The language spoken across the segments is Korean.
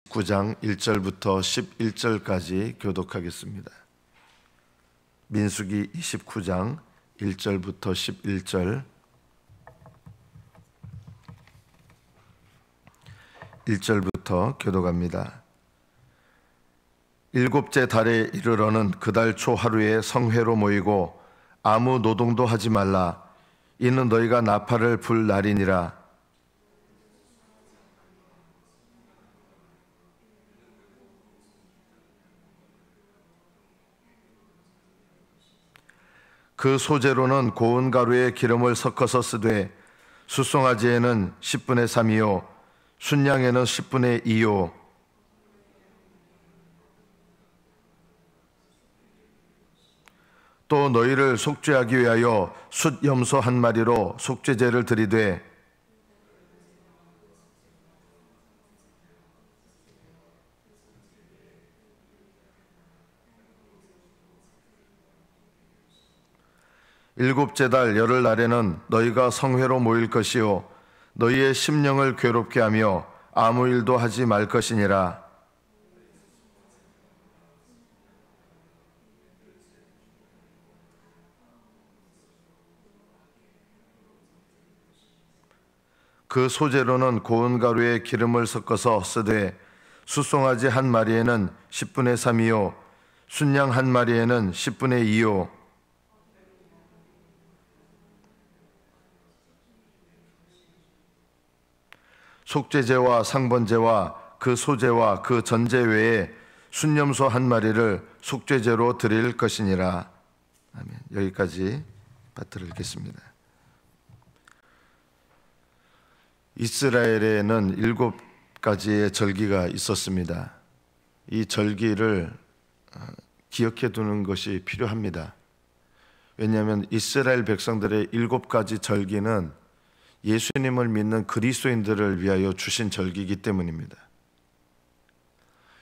29장 1절부터 11절까지 교독하겠습니다. 민수기 29장 1절부터 11절 1절부터 교독합니다. 일곱째 달에 이르러는 그달 초 하루에 성회로 모이고 아무 노동도 하지 말라. 이는 너희가 나팔을 불 날이니라. 그 소재로는 고운 가루에 기름을 섞어서 쓰되 숫송아지에는 10분의 3이요 순양에는 10분의 2요 또 너희를 속죄하기 위하여 숫 염소 한 마리로 속죄제를 드리되 일곱째 달 열흘 날에는 너희가 성회로 모일 것이요 너희의 심령을 괴롭게 하며 아무 일도 하지 말 것이니라. 그 소재로는 고운 가루에 기름을 섞어서 쓰되 숫송아지 한 마리에는 10분의 3이요 순양 한 마리에는 10분의 2요 속죄제와 상번제와 그 소제와 그 전제 외에 순염소 한 마리를 속죄제로 드릴 것이니라. 아멘. 여기까지 파트를 읽겠습니다. 이스라엘에는 7가지의 절기가 있었습니다. 이 절기를 기억해 두는 것이 필요합니다. 왜냐하면 이스라엘 백성들의 7가지 절기는 예수님을 믿는 그리스도인들을 위하여 주신 절기이기 때문입니다.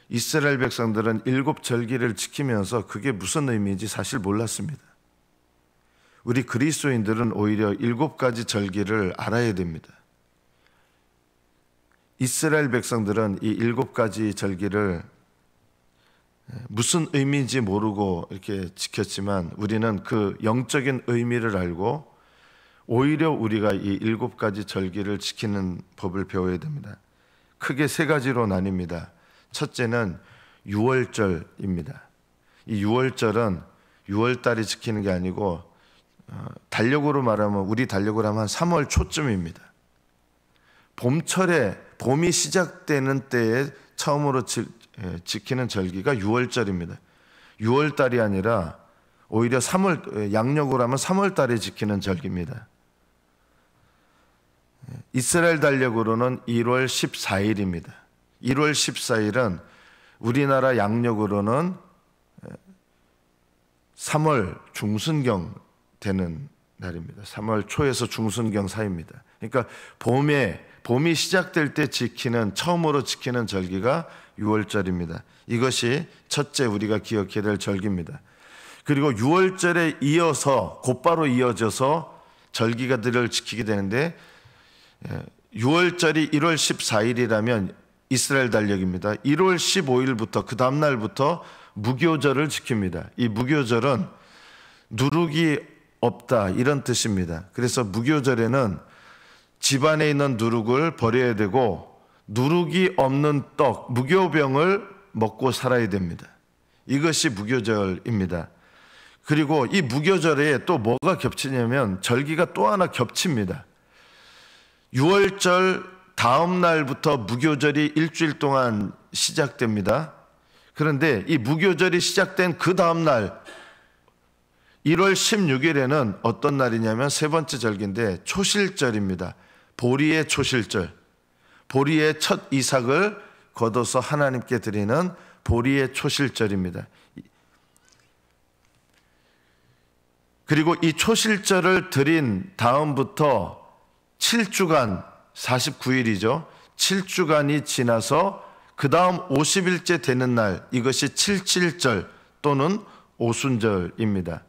이스라엘 백성들은 7절기를 지키면서 그게 무슨 의미인지 사실 몰랐습니다. 우리 그리스도인들은 오히려 7가지 절기를 알아야 됩니다. 이스라엘 백성들은 이 7가지 절기를 무슨 의미인지 모르고 이렇게 지켰지만 우리는 그 영적인 의미를 알고 오히려 우리가 이 7가지 절기를 지키는 법을 배워야 됩니다. 크게 3가지로 나뉩니다. 첫째는 유월절입니다. 이 유월절은 6월달에 지키는 게 아니고 달력으로 말하면 우리 달력으로 하면 3월 초쯤입니다. 봄철에 봄이 시작되는 때에 처음으로 지키는 절기가 유월절입니다. 6월달이 아니라 오히려 3월 양력으로 하면 3월달에 지키는 절기입니다. 이스라엘 달력으로는 1월 14일입니다. 1월 14일은 우리나라 양력으로는 3월 중순경 되는 날입니다. 3월 초에서 중순경 사이입니다. 그러니까 봄이 시작될 때 처음으로 지키는 절기가 6월절입니다. 이것이 첫째 우리가 기억해야 될 절기입니다. 그리고 6월절에 이어서 곧바로 이어져서 절기가들을 지키게 되는데 6월절이 1월 14일이라면 이스라엘 달력입니다. 1월 15일부터 그 다음 날부터 무교절을 지킵니다. 이 무교절은 누룩이 없다 이런 뜻입니다. 그래서 무교절에는 집안에 있는 누룩을 버려야 되고 누룩이 없는 떡, 무교병을 먹고 살아야 됩니다. 이것이 무교절입니다. 그리고 이 무교절에 또 뭐가 겹치냐면 절기가 또 하나 겹칩니다. 6월절 다음 날부터 무교절이 일주일 동안 시작됩니다. 그런데 이 무교절이 시작된 그 다음 날 1월 16일에는 어떤 날이냐면 세 번째 절기인데 초실절입니다. 보리의 초실절. 보리의 첫 이삭을 거둬서 하나님께 드리는 보리의 초실절입니다. 그리고 이 초실절을 드린 다음부터 7주간 49일이죠. 7주간이 지나서 그 다음 50일째 되는 날 이것이 칠칠절 또는 오순절입니다.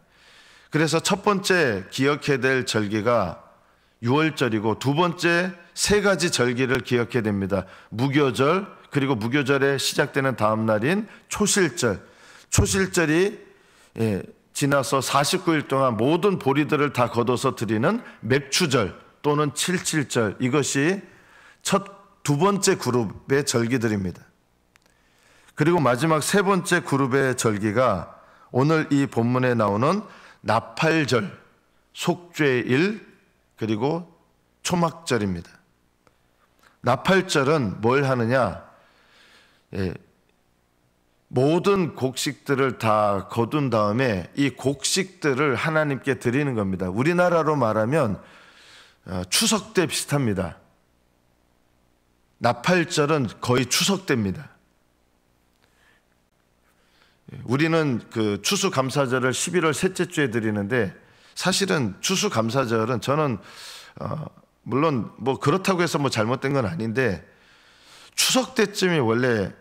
그래서 첫 번째 기억해야 될 절기가 6월절이고 두 번째 3가지 절기를 기억해야 됩니다. 무교절, 그리고 무교절에 시작되는 다음 날인 초실절, 초실절이 지나서 49일 동안 모든 보리들을 다 걷어서 드리는 맥추절 또는 칠칠절, 이것이 두 번째 그룹의 절기들입니다. 그리고 마지막 세 번째 그룹의 절기가 오늘 이 본문에 나오는 나팔절, 속죄일, 그리고 초막절입니다. 나팔절은 뭘 하느냐? 모든 곡식들을 다 거둔 다음에 이 곡식들을 하나님께 드리는 겁니다. 우리나라로 말하면 추석 때 비슷합니다. 나팔절은 거의 추석 때입니다. 우리는 그 추수감사절을 11월 셋째 주에 드리는데, 사실은 추수감사절은 저는 물론 뭐 그렇다고 해서 뭐 잘못된 건 아닌데, 추석 때쯤이 원래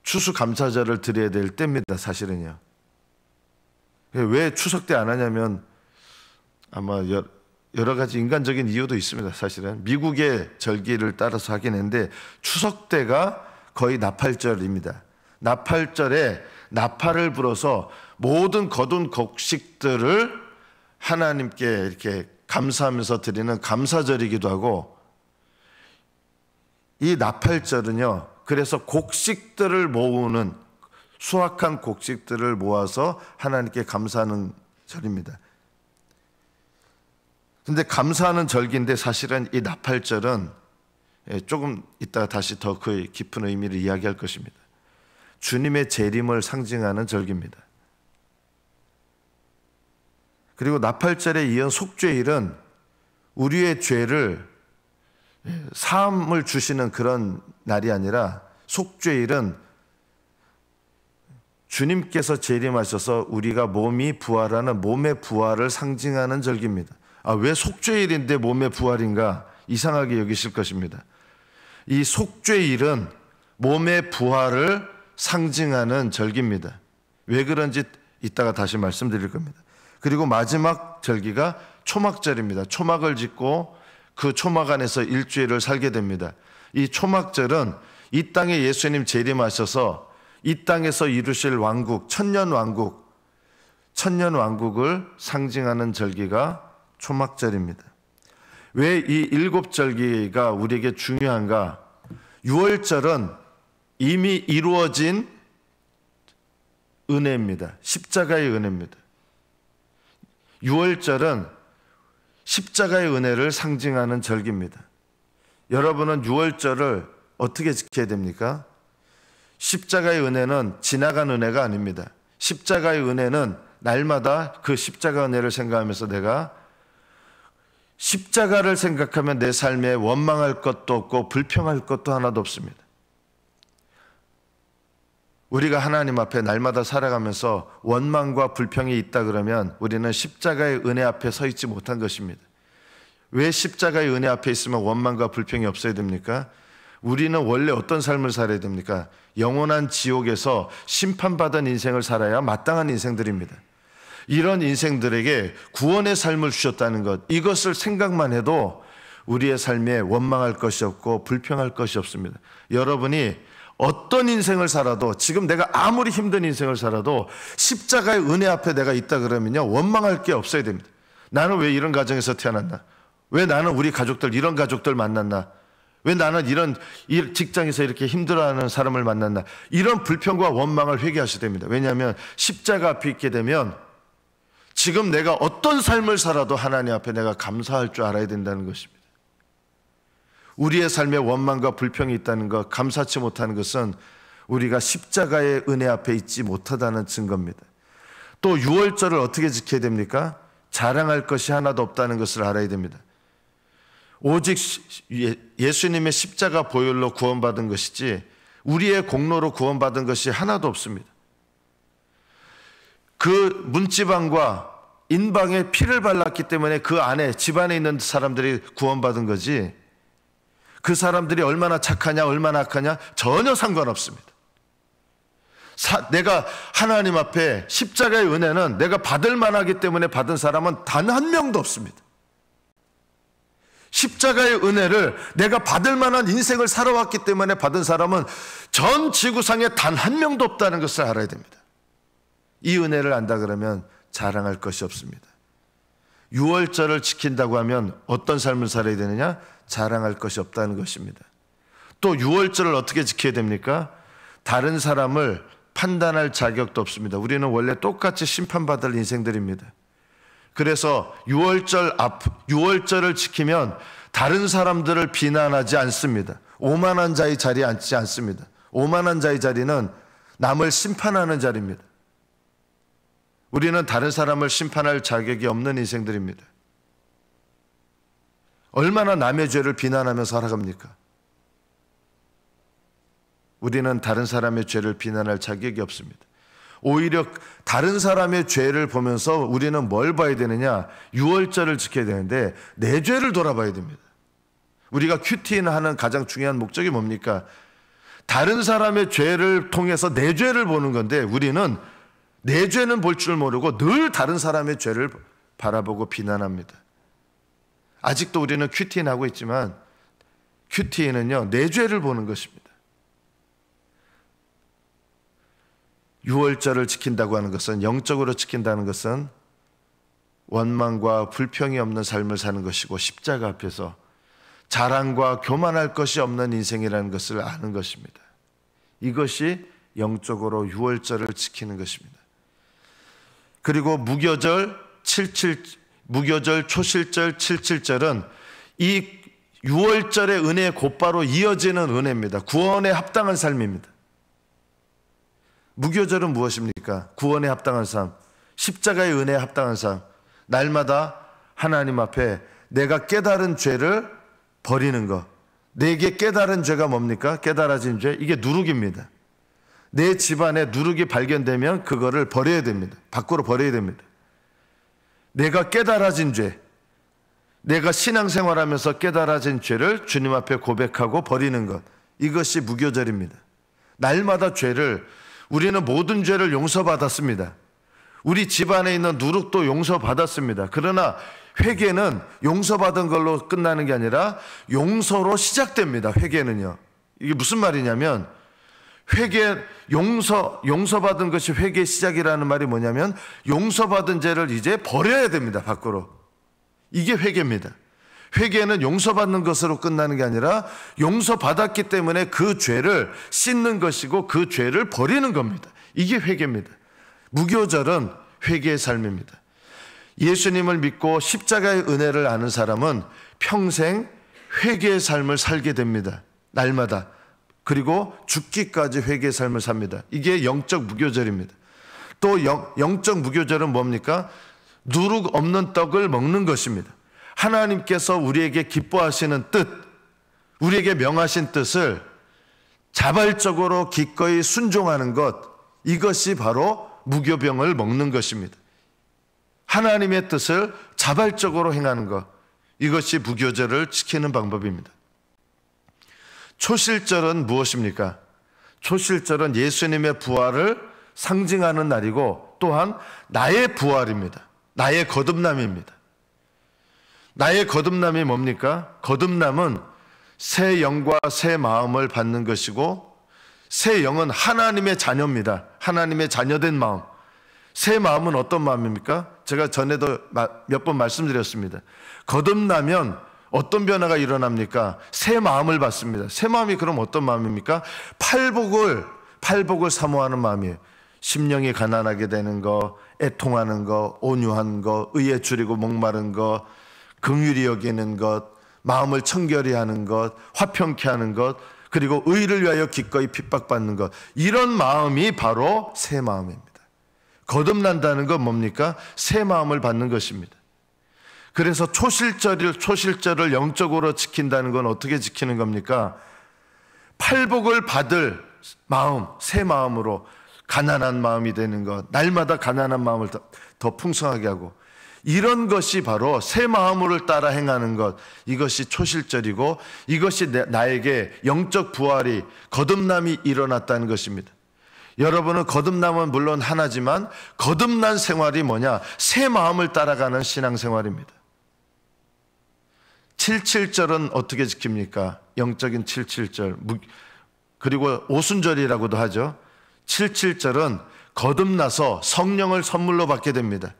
추수감사절을 드려야 될 때입니다. 사실은요. 왜 추석 때 안 하냐면 아마 여러 가지 인간적인 이유도 있습니다. 사실은 미국의 절기를 따라서 하긴 했는데, 추석 때가 거의 나팔절입니다. 나팔절에 나팔을 불어서 모든 거둔 곡식들을 하나님께 이렇게 감사하면서 드리는 감사절이기도 하고, 이 나팔절은요, 그래서 곡식들을 모으는, 수확한 곡식들을 모아서 하나님께 감사하는 절입니다. 근데 감사하는 절기인데 사실은 이 나팔절은 조금 이따가 다시 더 그 깊은 의미를 이야기할 것입니다. 주님의 재림을 상징하는 절기입니다. 그리고 나팔절에 이은 속죄일은 우리의 죄를 사함을 주시는 그런 날이 아니라, 속죄일은 주님께서 재림하셔서 우리가 몸이 부활하는 몸의 부활을 상징하는 절기입니다. 왜 속죄일인데 몸의 부활인가 이상하게 여기실 것입니다. 이 속죄일은 몸의 부활을 상징하는 절기입니다. 왜 그런지 이따가 다시 말씀드릴 겁니다. 그리고 마지막 절기가 초막절입니다. 초막을 짓고 그 초막 안에서 일주일을 살게 됩니다. 이 초막절은 이 땅에 예수님 재림하셔서 이 땅에서 이루실 왕국, 천년 왕국을 상징하는 절기가 초막절입니다. 왜 이 7절기가 우리에게 중요한가? 6월절은 이미 이루어진 은혜입니다. 십자가의 은혜입니다. 6월절은 십자가의 은혜를 상징하는 절기입니다. 여러분은 6월절을 어떻게 지켜야 됩니까? 십자가의 은혜는 지나간 은혜가 아닙니다. 십자가의 은혜는 날마다 그 십자가 은혜를 생각하면서 내가 십자가를 생각하면 내 삶에 원망할 것도 없고 불평할 것도 하나도 없습니다. 우리가 하나님 앞에 날마다 살아가면서 원망과 불평이 있다 그러면 우리는 십자가의 은혜 앞에 서 있지 못한 것입니다. 왜 십자가의 은혜 앞에 있으면 원망과 불평이 없어야 됩니까? 우리는 원래 어떤 삶을 살아야 됩니까? 영원한 지옥에서 심판받은 인생을 살아야 마땅한 인생들입니다. 이런 인생들에게 구원의 삶을 주셨다는 것, 이것을 생각만 해도 우리의 삶에 원망할 것이 없고 불평할 것이 없습니다. 여러분이 어떤 인생을 살아도, 지금 내가 아무리 힘든 인생을 살아도 십자가의 은혜 앞에 내가 있다 그러면요, 원망할 게 없어야 됩니다. 나는 왜 이런 가정에서 태어났나? 왜 나는 우리 가족들, 이런 가족들 만났나? 왜 나는 이런 직장에서 이렇게 힘들어하는 사람을 만났나? 이런 불평과 원망을 회개하셔야 됩니다. 왜냐하면 십자가 앞에 있게 되면 지금 내가 어떤 삶을 살아도 하나님 앞에 내가 감사할 줄 알아야 된다는 것입니다. 우리의 삶에 원망과 불평이 있다는 것, 감사치 못하는 것은 우리가 십자가의 은혜 앞에 있지 못하다는 증거입니다. 또 6월절을 어떻게 지켜야 됩니까? 자랑할 것이 하나도 없다는 것을 알아야 됩니다. 오직 예수님의 십자가 보혈로 구원받은 것이지 우리의 공로로 구원받은 것이 하나도 없습니다. 그 문지방과 인방에 피를 발랐기 때문에 그 안에, 집안에 있는 사람들이 구원받은 거지, 그 사람들이 얼마나 착하냐 얼마나 악하냐 전혀 상관없습니다. 내가 하나님 앞에 십자가의 은혜는 내가 받을 만하기 때문에 받은 사람은 단 한 명도 없습니다. 십자가의 은혜를 내가 받을 만한 인생을 살아왔기 때문에 받은 사람은 전 지구상에 단 한 명도 없다는 것을 알아야 됩니다. 이 은혜를 안다 그러면 자랑할 것이 없습니다. 유월절을 지킨다고 하면 어떤 삶을 살아야 되느냐? 자랑할 것이 없다는 것입니다. 또 유월절을 어떻게 지켜야 됩니까? 다른 사람을 판단할 자격도 없습니다. 우리는 원래 똑같이 심판받을 인생들입니다. 그래서 유월절을 지키면 다른 사람들을 비난하지 않습니다. 오만한 자의 자리에 앉지 않습니다. 오만한 자의 자리는 남을 심판하는 자리입니다. 우리는 다른 사람을 심판할 자격이 없는 인생들입니다. 얼마나 남의 죄를 비난하며 살아갑니까? 우리는 다른 사람의 죄를 비난할 자격이 없습니다. 오히려 다른 사람의 죄를 보면서 우리는 뭘 봐야 되느냐? 유월절을 지켜야 되는데 내 죄를 돌아봐야 됩니다. 우리가 큐티인 하는 가장 중요한 목적이 뭡니까? 다른 사람의 죄를 통해서 내 죄를 보는 건데 우리는 내 죄는 볼 줄 모르고 늘 다른 사람의 죄를 바라보고 비난합니다. 아직도 우리는 큐티인 하고 있지만 큐티인은요, 내 죄를 보는 것입니다. 유월절을 지킨다고 하는 것은, 영적으로 지킨다는 것은 원망과 불평이 없는 삶을 사는 것이고 십자가 앞에서 자랑과 교만할 것이 없는 인생이라는 것을 아는 것입니다. 이것이 영적으로 유월절을 지키는 것입니다. 그리고 무교절, 초실절, 칠칠절은 이 유월절의 은혜에 곧바로 이어지는 은혜입니다. 구원에 합당한 삶입니다. 무교절은 무엇입니까? 구원에 합당한 삶, 십자가의 은혜에 합당한 삶. 날마다 하나님 앞에 내가 깨달은 죄를 버리는 것. 내게 깨달은 죄가 뭡니까? 깨달아진 죄, 이게 누룩입니다. 내 집안에 누룩이 발견되면 그거를 버려야 됩니다. 밖으로 버려야 됩니다. 내가 깨달아진 죄, 내가 신앙생활하면서 깨달아진 죄를 주님 앞에 고백하고 버리는 것, 이것이 무교절입니다. 날마다 죄를, 우리는 모든 죄를 용서받았습니다. 우리 집안에 있는 누룩도 용서받았습니다. 그러나 회개는 용서받은 걸로 끝나는 게 아니라 용서로 시작됩니다. 회개는요. 이게 무슨 말이냐면, 용서받은 것이 회개의 시작이라는 말이 뭐냐면, 용서받은 죄를 이제 버려야 됩니다. 밖으로. 이게 회개입니다. 회개는 용서받는 것으로 끝나는 게 아니라 용서받았기 때문에 그 죄를 씻는 것이고 그 죄를 버리는 겁니다. 이게 회개입니다. 무교절은 회개의 삶입니다. 예수님을 믿고 십자가의 은혜를 아는 사람은 평생 회개의 삶을 살게 됩니다. 날마다. 그리고 죽기까지 회개의 삶을 삽니다. 이게 영적 무교절입니다. 또 영적 무교절은 뭡니까? 누룩 없는 떡을 먹는 것입니다. 하나님께서 우리에게 기뻐하시는 뜻, 우리에게 명하신 뜻을 자발적으로 기꺼이 순종하는 것, 이것이 바로 무교병을 먹는 것입니다. 하나님의 뜻을 자발적으로 행하는 것, 이것이 무교절을 지키는 방법입니다. 초실절은 무엇입니까? 초실절은 예수님의 부활을 상징하는 날이고 또한 나의 부활입니다. 나의 거듭남입니다. 나의 거듭남이 뭡니까? 거듭남은 새 영과 새 마음을 받는 것이고, 새 영은 하나님의 자녀입니다. 하나님의 자녀된 마음. 새 마음은 어떤 마음입니까? 제가 전에도 몇 번 말씀드렸습니다. 거듭나면 어떤 변화가 일어납니까? 새 마음을 받습니다. 새 마음이 그럼 어떤 마음입니까? 팔복을 사모하는 마음이에요. 심령이 가난하게 되는 거, 애통하는 거, 온유한 거, 의에 줄이고 목마른 거, 긍휼히 여기는 것, 마음을 청결히 하는 것, 화평케 하는 것, 그리고 의를 위하여 기꺼이 핍박받는 것, 이런 마음이 바로 새 마음입니다. 거듭난다는 건 뭡니까? 새 마음을 받는 것입니다. 그래서 초실절을 영적으로 지킨다는 건 어떻게 지키는 겁니까? 팔복을 받을 마음, 새 마음으로 가난한 마음이 되는 것, 날마다 가난한 마음을 더 풍성하게 하고, 이런 것이 바로 새 마음으로 따라 행하는 것, 이것이 초실절이고 이것이 나에게 영적 부활이, 거듭남이 일어났다는 것입니다. 여러분은 거듭남은 물론 하나지만 거듭난 생활이 뭐냐? 새 마음을 따라가는 신앙생활입니다. 77절은 어떻게 지킵니까? 영적인 77절. 그리고 오순절이라고도 하죠. 77절은 거듭나서 성령을 선물로 받게 됩니다.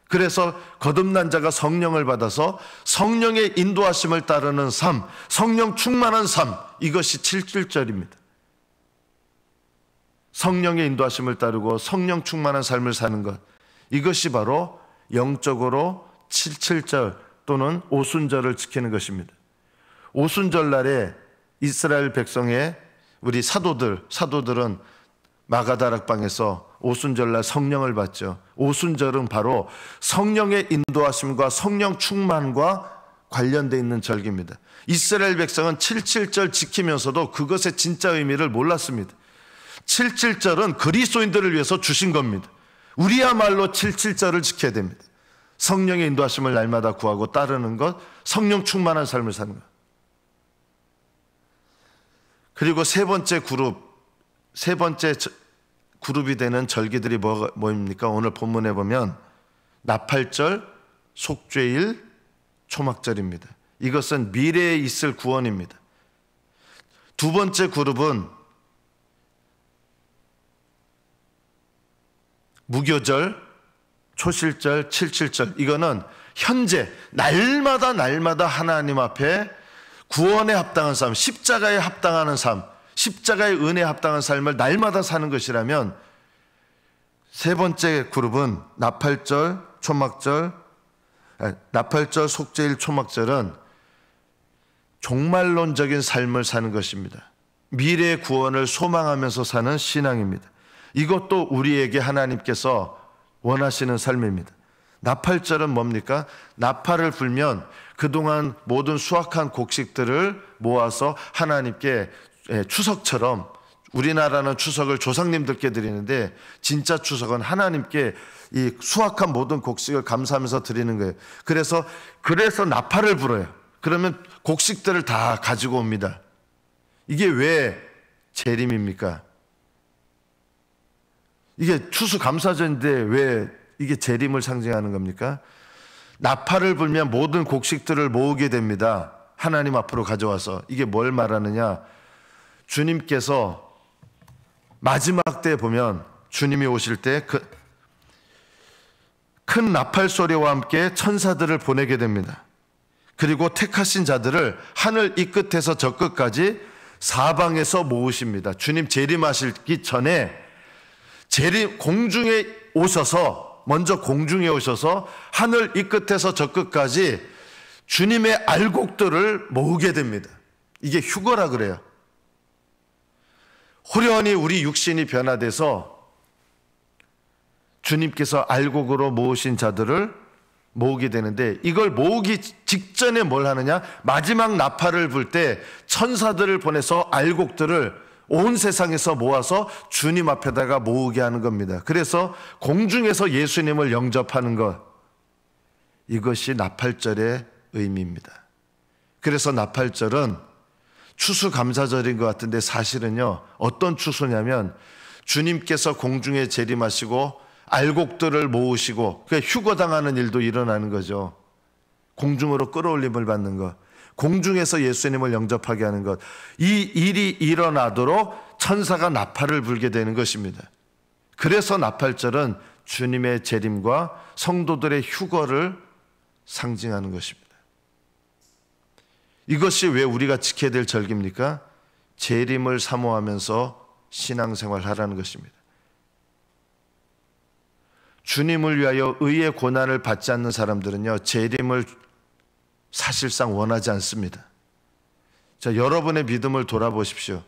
그래서 거듭난 자가 성령을 받아서 성령의 인도하심을 따르는 삶, 성령 충만한 삶, 이것이 77절입니다. 성령의 인도하심을 따르고 성령 충만한 삶을 사는 것, 이것이 바로 영적으로 77절 또는 오순절을 지키는 것입니다. 오순절 날에 이스라엘 백성의 우리 사도들은 마가다락방에서 오순절날 성령을 받죠. 오순절은 바로 성령의 인도하심과 성령 충만과 관련되어 있는 절기입니다. 이스라엘 백성은 77절 지키면서도 그것의 진짜 의미를 몰랐습니다. 77절은 그리스도인들을 위해서 주신 겁니다. 우리야말로 77절을 지켜야 됩니다. 성령의 인도하심을 날마다 구하고 따르는 것, 성령 충만한 삶을 사는 것. 그리고 세 번째 그룹이 되는 절기들이 뭐입니까? 오늘 본문에 보면 나팔절, 속죄일, 초막절입니다. 이것은 미래에 있을 구원입니다. 두 번째 그룹은 무교절, 초실절, 칠칠절. 이거는 현재 날마다 하나님 앞에 구원에 합당한 삶, 십자가에 합당하는 삶, 십자가의 은혜에 합당한 삶을 날마다 사는 것이라면, 세 번째 그룹은 나팔절, 속죄일, 초막절은 종말론적인 삶을 사는 것입니다. 미래의 구원을 소망하면서 사는 신앙입니다. 이것도 우리에게 하나님께서 원하시는 삶입니다. 나팔절은 뭡니까? 나팔을 불면 그동안 모든 수확한 곡식들을 모아서 하나님께 추석처럼, 우리나라는 추석을 조상님들께 드리는데 진짜 추석은 하나님께 이 수확한 모든 곡식을 감사하면서 드리는 거예요. 그래서 나팔을 불어요. 그러면 곡식들을 다 가지고 옵니다. 이게 왜 재림입니까? 이게 추수감사절인데 왜 이게 재림을 상징하는 겁니까? 나팔을 불면 모든 곡식들을 모으게 됩니다. 하나님 앞으로 가져와서. 이게 뭘 말하느냐? 주님께서 마지막 때에 보면 주님이 오실 때 큰 나팔 소리와 함께 천사들을 보내게 됩니다. 그리고 택하신 자들을 하늘 이 끝에서 저 끝까지 사방에서 모으십니다. 주님 재림하시기 전에 공중에 오셔서, 먼저 공중에 오셔서 하늘 이 끝에서 저 끝까지 주님의 알곡들을 모으게 됩니다. 이게 휴거라 그래요. 호련히 우리 육신이 변화돼서 주님께서 알곡으로 모으신 자들을 모으게 되는데, 이걸 모으기 직전에 뭘 하느냐? 마지막 나팔을 불 때 천사들을 보내서 알곡들을 온 세상에서 모아서 주님 앞에다가 모으게 하는 겁니다. 그래서 공중에서 예수님을 영접하는 것, 이것이 나팔절의 의미입니다. 그래서 나팔절은 추수감사절인 것 같은데 사실은요, 어떤 추수냐면 주님께서 공중에 재림하시고 알곡들을 모으시고 휴거당하는 일도 일어나는 거죠. 공중으로 끌어올림을 받는 것, 공중에서 예수님을 영접하게 하는 것, 이 일이 일어나도록 천사가 나팔을 불게 되는 것입니다. 그래서 나팔절은 주님의 재림과 성도들의 휴거를 상징하는 것입니다. 이것이 왜 우리가 지켜야 될 절기입니까? 재림을 사모하면서 신앙생활을 하라는 것입니다. 주님을 위하여 의의 고난을 받지 않는 사람들은요, 재림을 사실상 원하지 않습니다. 자, 여러분의 믿음을 돌아보십시오.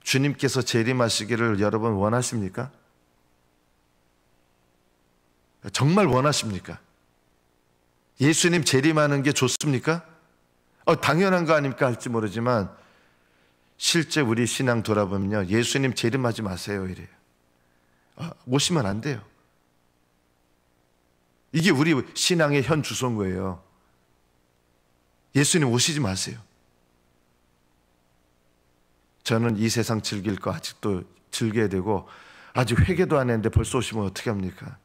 주님께서 재림하시기를 여러분 원하십니까? 정말 원하십니까? 예수님 재림하는 게 좋습니까? 당연한 거 아닙니까? 할지 모르지만 실제 우리 신앙 돌아보면요, 예수님 재림하지 마세요 이래요. 오시면 안 돼요. 이게 우리 신앙의 현 주소인 거예요. 예수님 오시지 마세요. 저는 이 세상 즐길 거 아직도 즐겨야 되고, 아직 회개도 안 했는데 벌써 오시면 어떻게 합니까?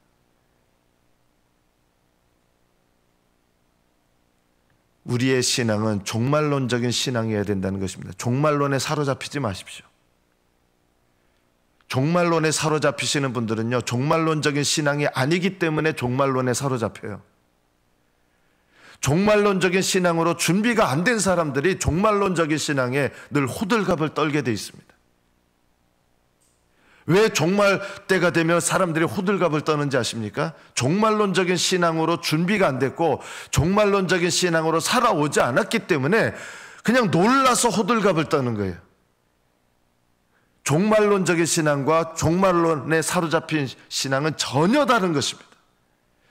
우리의 신앙은 종말론적인 신앙이어야 된다는 것입니다. 종말론에 사로잡히지 마십시오. 종말론에 사로잡히시는 분들은요, 종말론적인 신앙이 아니기 때문에 종말론에 사로잡혀요. 종말론적인 신앙으로 준비가 안 된 사람들이 종말론적인 신앙에 늘 호들갑을 떨게 돼 있습니다. 왜 종말 때가 되면 사람들이 호들갑을 떠는지 아십니까? 종말론적인 신앙으로 준비가 안 됐고 종말론적인 신앙으로 살아오지 않았기 때문에 그냥 놀라서 호들갑을 떠는 거예요. 종말론적인 신앙과 종말론에 사로잡힌 신앙은 전혀 다른 것입니다.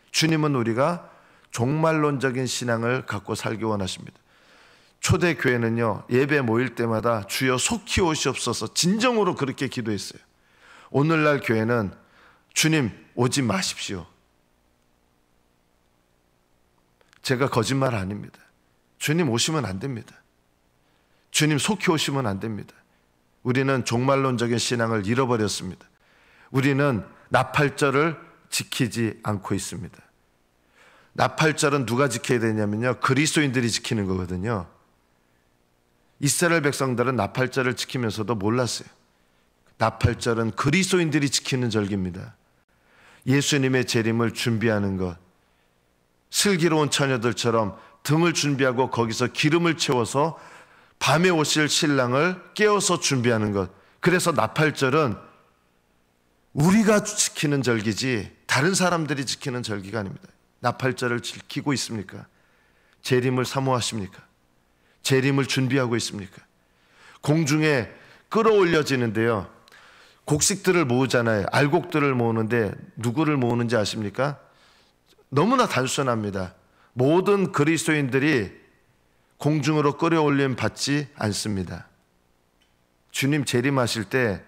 주님은 우리가 종말론적인 신앙을 갖고 살기 원하십니다. 초대교회는요, 예배 모일 때마다 주여 속히 오시옵소서 진정으로 그렇게 기도했어요. 오늘날 교회는 주님 오지 마십시오. 제가 거짓말 아닙니다. 주님 오시면 안 됩니다. 주님 속히 오시면 안 됩니다. 우리는 종말론적인 신앙을 잃어버렸습니다. 우리는 나팔절을 지키지 않고 있습니다. 나팔절은 누가 지켜야 되냐면요, 그리스도인들이 지키는 거거든요. 이스라엘 백성들은 나팔절을 지키면서도 몰랐어요. 나팔절은 그리스도인들이 지키는 절기입니다. 예수님의 재림을 준비하는 것, 슬기로운 처녀들처럼 등을 준비하고 거기서 기름을 채워서 밤에 오실 신랑을 깨워서 준비하는 것. 그래서 나팔절은 우리가 지키는 절기지 다른 사람들이 지키는 절기가 아닙니다. 나팔절을 지키고 있습니까? 재림을 사모하십니까? 재림을 준비하고 있습니까? 공중에 끌어올려지는데요, 곡식들을 모으잖아요. 알곡들을 모으는데 누구를 모으는지 아십니까? 너무나 단순합니다. 모든 그리스도인들이 공중으로 끌어올림 받지 않습니다. 주님 재림하실 때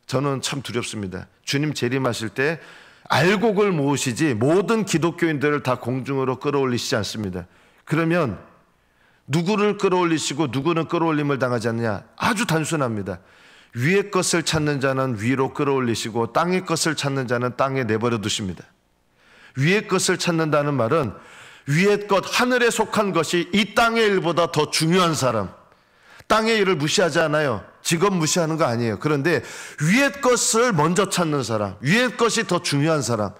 저는 참 두렵습니다. 주님 재림하실 때 알곡을 모으시지 모든 기독교인들을 다 공중으로 끌어올리시지 않습니다. 그러면 누구를 끌어올리시고 누구는 끌어올림을 당하지 않느냐? 아주 단순합니다. 위의 것을 찾는 자는 위로 끌어올리시고 땅의 것을 찾는 자는 땅에 내버려 두십니다. 위의 것을 찾는다는 말은 위의 것, 하늘에 속한 것이 이 땅의 일보다 더 중요한 사람, 땅의 일을 무시하지 않아요. 직업 무시하는 거 아니에요. 그런데 위의 것을 먼저 찾는 사람, 위의 것이 더 중요한 사람,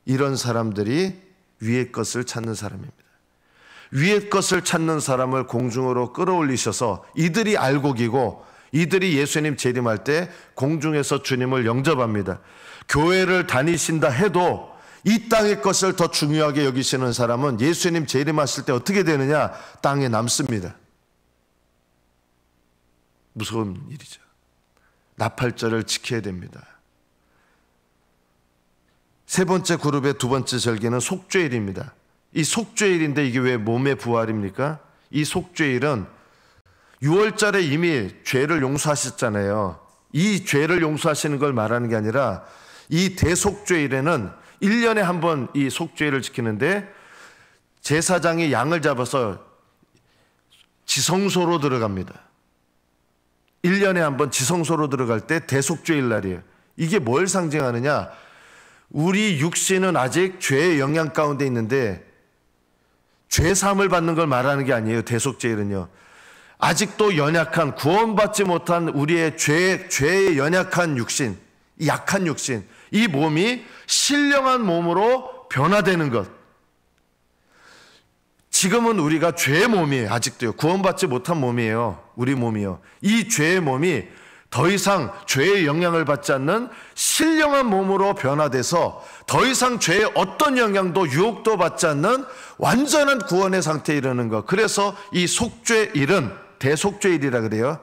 이런 사람들이 위의 것을 찾는 사람입니다. 위의 것을 찾는 사람을 공중으로 끌어올리셔서 이들이 알곡이고 이들이 예수님 재림할 때 공중에서 주님을 영접합니다. 교회를 다니신다 해도 이 땅의 것을 더 중요하게 여기시는 사람은 예수님 재림하실 때 어떻게 되느냐? 땅에 남습니다. 무서운 일이죠. 나팔절을 지켜야 됩니다. 세 번째 그룹의 두 번째 절기는 속죄일입니다. 이 속죄일인데 이게 왜 몸의 부활입니까? 이 속죄일은 6월절에 이미 죄를 용서하셨잖아요. 이 죄를 용서하시는 걸 말하는 게 아니라 이 대속죄일에는 1년에 한 번 이 속죄일을 지키는데 제사장이 양을 잡아서 지성소로 들어갑니다. 1년에 한 번 지성소로 들어갈 때 대속죄일 날이에요. 이게 뭘 상징하느냐? 우리 육신은 아직 죄의 영향 가운데 있는데 죄 사함을 받는 걸 말하는 게 아니에요. 대속죄일은요. 아직도 연약한, 구원받지 못한 우리의 죄의 연약한 육신, 약한 육신, 이 몸이 신령한 몸으로 변화되는 것. 지금은 우리가 죄의 몸이에요. 아직도요. 구원받지 못한 몸이에요. 우리 몸이요. 이 죄의 몸이 더 이상 죄의 영향을 받지 않는 신령한 몸으로 변화돼서 더 이상 죄의 어떤 영향도 유혹도 받지 않는 완전한 구원의 상태에 이르는 것. 그래서 이 속죄일은 대속죄일이라 그래요.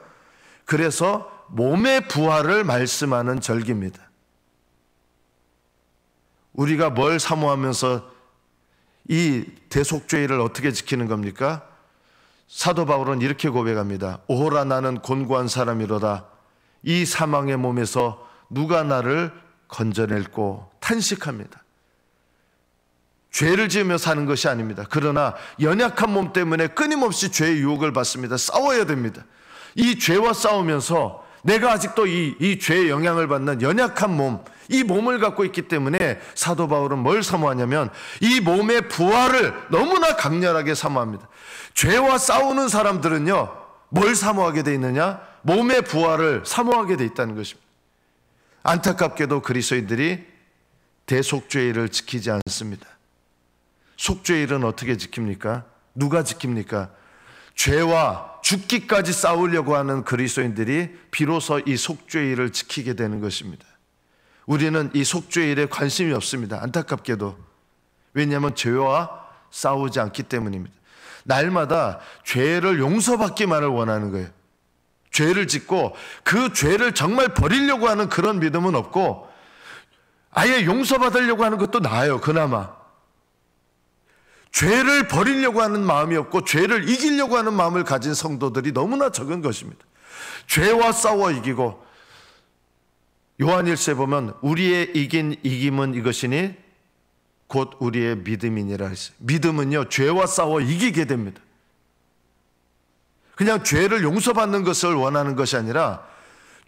그래서 몸의 부활을 말씀하는 절기입니다. 우리가 뭘 사모하면서 이 대속죄일을 어떻게 지키는 겁니까? 사도 바울은 이렇게 고백합니다. 오호라 나는 곤고한 사람이로다. 이 사망의 몸에서 누가 나를 건져낼꼬. 탄식합니다. 죄를 지으며 사는 것이 아닙니다. 그러나 연약한 몸 때문에 끊임없이 죄의 유혹을 받습니다. 싸워야 됩니다. 이 죄와 싸우면서 내가 아직도 이 죄의 영향을 받는 연약한 몸, 이 몸을 갖고 있기 때문에 사도 바울은 뭘 사모하냐면 이 몸의 부활을 너무나 강렬하게 사모합니다. 죄와 싸우는 사람들은요, 뭘 사모하게 돼 있느냐? 몸의 부활을 사모하게 돼 있다는 것입니다. 안타깝게도 그리스도인들이 대속죄일을 지키지 않습니다. 속죄일은 어떻게 지킵니까? 누가 지킵니까? 죄와 죽기까지 싸우려고 하는 그리스도인들이 비로소 이 속죄일을 지키게 되는 것입니다. 우리는 이 속죄일에 관심이 없습니다. 안타깝게도. 왜냐하면 죄와 싸우지 않기 때문입니다. 날마다 죄를 용서받기만을 원하는 거예요. 죄를 짓고 그 죄를 정말 버리려고 하는 그런 믿음은 없고, 아예 용서받으려고 하는 것도 나아요. 그나마 죄를 버리려고 하는 마음이 없고 죄를 이기려고 하는 마음을 가진 성도들이 너무나 적은 것입니다. 죄와 싸워 이기고, 요한일서에 보면 우리의 이김은 이것이니 곧 우리의 믿음이니라 했어요. 믿음은요, 죄와 싸워 이기게 됩니다. 그냥 죄를 용서받는 것을 원하는 것이 아니라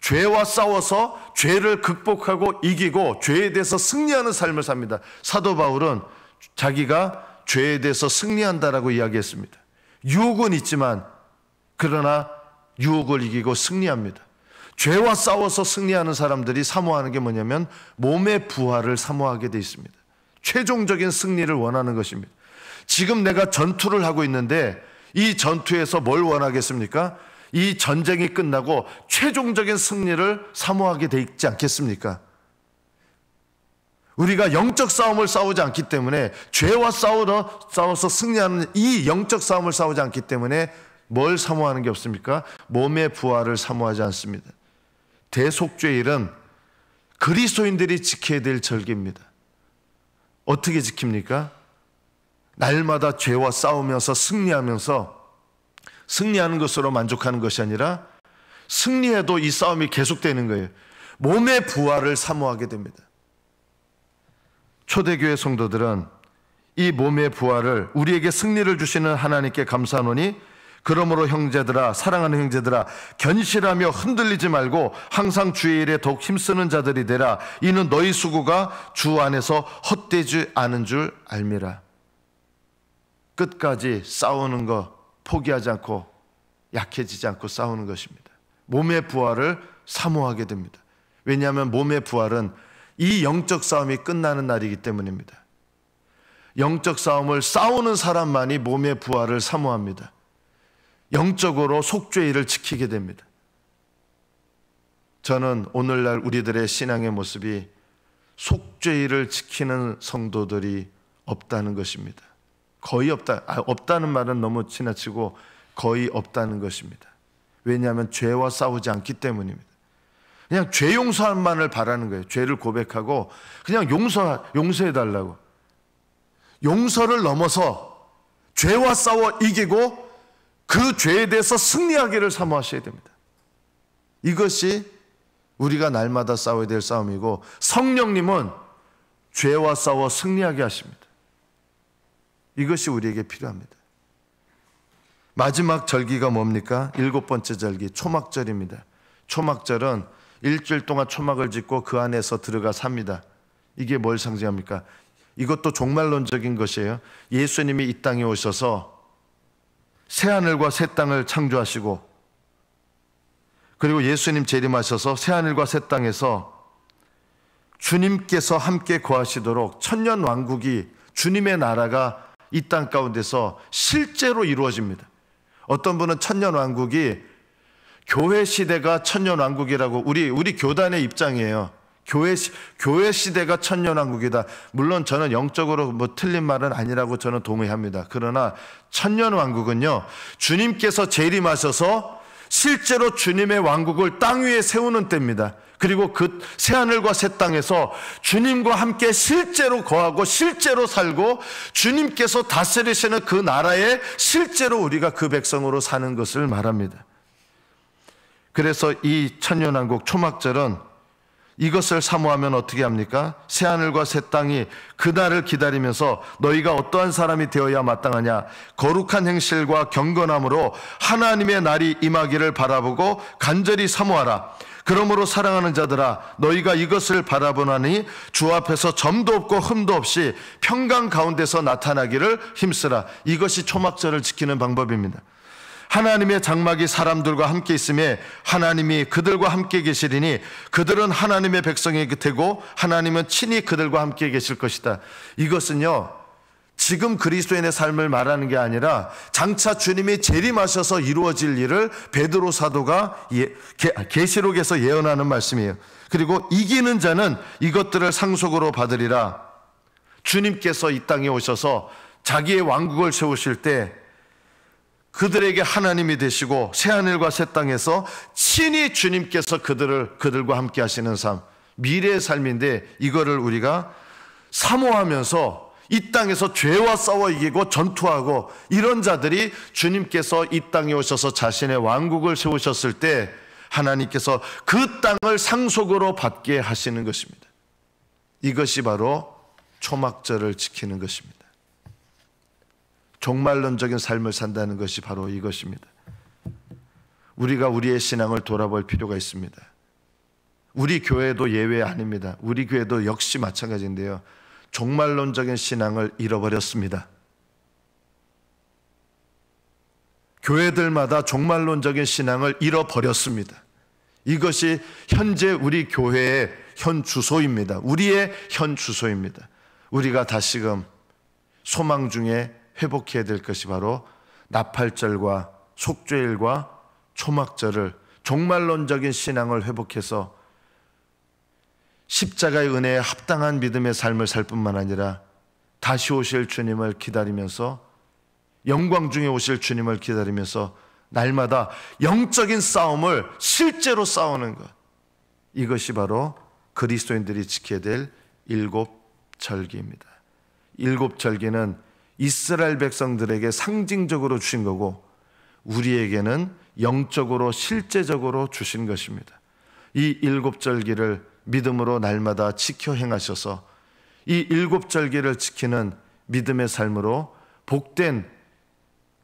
죄와 싸워서 죄를 극복하고 이기고 죄에 대해서 승리하는 삶을 삽니다. 사도 바울은 자기가 죄에 대해서 승리한다라고 이야기했습니다. 유혹은 있지만 그러나 유혹을 이기고 승리합니다. 죄와 싸워서 승리하는 사람들이 사모하는 게 뭐냐면 몸의 부활을 사모하게 돼 있습니다. 최종적인 승리를 원하는 것입니다. 지금 내가 전투를 하고 있는데 이 전투에서 뭘 원하겠습니까? 이 전쟁이 끝나고 최종적인 승리를 사모하게 돼 있지 않겠습니까? 우리가 영적 싸움을 싸우지 않기 때문에, 죄와 싸워서 승리하는 이 영적 싸움을 싸우지 않기 때문에 뭘 사모하는 게 없습니까? 몸의 부활을 사모하지 않습니다. 대속죄일은 그리스도인들이 지켜야 될 절기입니다. 어떻게 지킵니까? 날마다 죄와 싸우면서 승리하면서, 승리하는 것으로 만족하는 것이 아니라 승리해도 이 싸움이 계속되는 거예요. 몸의 부활을 사모하게 됩니다. 초대교회 성도들은 이 몸의 부활을, 우리에게 승리를 주시는 하나님께 감사하노니 그러므로 형제들아, 사랑하는 형제들아, 견실하며 흔들리지 말고 항상 주의 일에 더욱 힘쓰는 자들이 되라. 이는 너희 수고가 주 안에서 헛되지 않은 줄 알미라. 끝까지 싸우는 거 포기하지 않고 약해지지 않고 싸우는 것입니다. 몸의 부활을 사모하게 됩니다. 왜냐하면 몸의 부활은 이 영적 싸움이 끝나는 날이기 때문입니다. 영적 싸움을 싸우는 사람만이 몸의 부활을 사모합니다. 영적으로 속죄일을 지키게 됩니다. 저는 오늘날 우리들의 신앙의 모습이 속죄일을 지키는 성도들이 없다는 것입니다. 거의 없다. 없다는 말은 너무 지나치고 거의 없다는 것입니다. 왜냐하면 죄와 싸우지 않기 때문입니다. 그냥 죄 용서만을 바라는 거예요. 죄를 고백하고 그냥 용서해달라고. 용서를 넘어서 죄와 싸워 이기고 그 죄에 대해서 승리하기를 사모하셔야 됩니다. 이것이 우리가 날마다 싸워야 될 싸움이고, 성령님은 죄와 싸워 승리하게 하십니다. 이것이 우리에게 필요합니다. 마지막 절기가 뭡니까? 7번째 절기, 초막절입니다. 초막절은 일주일 동안 초막을 짓고 그 안에서 들어가 삽니다. 이게 뭘 상징합니까? 이것도 종말론적인 것이에요. 예수님이 이 땅에 오셔서 새하늘과 새 땅을 창조하시고, 그리고 예수님 재림하셔서 새하늘과 새 땅에서 주님께서 함께 거하시도록 천년왕국이, 주님의 나라가 이 땅 가운데서 실제로 이루어집니다. 어떤 분은 천년왕국이 교회 시대가 천년왕국이라고, 우리 교단의 입장이에요. 교회 시대가 천년왕국이다. 물론 저는 영적으로 틀린 말은 아니라고 저는 동의합니다. 그러나 천년왕국은요, 주님께서 재림하셔서 실제로 주님의 왕국을 땅 위에 세우는 때입니다. 그리고 그 새하늘과 새 땅에서 주님과 함께 실제로 거하고 실제로 살고 주님께서 다스리시는 그 나라에 실제로 우리가 그 백성으로 사는 것을 말합니다. 그래서 이 천년왕국 초막절은 이것을 사모하면 어떻게 합니까? 새하늘과 새 땅이 그날을 기다리면서 너희가 어떠한 사람이 되어야 마땅하냐? 거룩한 행실과 경건함으로 하나님의 날이 임하기를 바라보고 간절히 사모하라. 그러므로 사랑하는 자들아, 너희가 이것을 바라보나니 주 앞에서 점도 없고 흠도 없이 평강 가운데서 나타나기를 힘쓰라. 이것이 초막절을 지키는 방법입니다. 하나님의 장막이 사람들과 함께 있음에 하나님이 그들과 함께 계시리니 그들은 하나님의 백성이 되고 하나님은 친히 그들과 함께 계실 것이다. 이것은요, 지금 그리스도인의 삶을 말하는 게 아니라 장차 주님이 재림하셔서 이루어질 일을 베드로 사도가 계시록에서 예언하는 말씀이에요. 그리고 이기는 자는 이것들을 상속으로 받으리라. 주님께서 이 땅에 오셔서 자기의 왕국을 세우실 때 그들에게 하나님이 되시고 새하늘과 새 땅에서 친히 주님께서 그들과 함께 하시는 삶, 미래의 삶인데, 이거를 우리가 사모하면서 이 땅에서 죄와 싸워 이기고 전투하고, 이런 자들이 주님께서 이 땅에 오셔서 자신의 왕국을 세우셨을 때 하나님께서 그 땅을 상속으로 받게 하시는 것입니다. 이것이 바로 초막절을 지키는 것입니다. 종말론적인 삶을 산다는 것이 바로 이것입니다. 우리가 우리의 신앙을 돌아볼 필요가 있습니다. 우리 교회도 예외 아닙니다. 우리 교회도 역시 마찬가지인데요, 종말론적인 신앙을 잃어버렸습니다. 교회들마다 종말론적인 신앙을 잃어버렸습니다. 이것이 현재 우리 교회의 현 주소입니다. 우리의 현 주소입니다. 우리가 다시금 소망 중에 회복해야 될 것이 바로 나팔절과 속죄일과 초막절을, 종말론적인 신앙을 회복해서 십자가의 은혜에 합당한 믿음의 삶을 살 뿐만 아니라 다시 오실 주님을 기다리면서, 영광 중에 오실 주님을 기다리면서 날마다 영적인 싸움을 실제로 싸우는 것, 이것이 바로 그리스도인들이 지켜야 될 일곱 절기입니다. 일곱 절기는 이스라엘 백성들에게 상징적으로 주신 거고 우리에게는 영적으로 실제적으로 주신 것입니다. 이 일곱 절기를 믿음으로 날마다 지켜 행하셔서 이 일곱 절기를 지키는 믿음의 삶으로 복된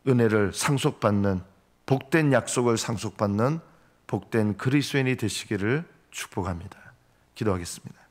은혜를 상속받는, 복된 약속을 상속받는 복된 그리스도인이 되시기를 축복합니다. 기도하겠습니다.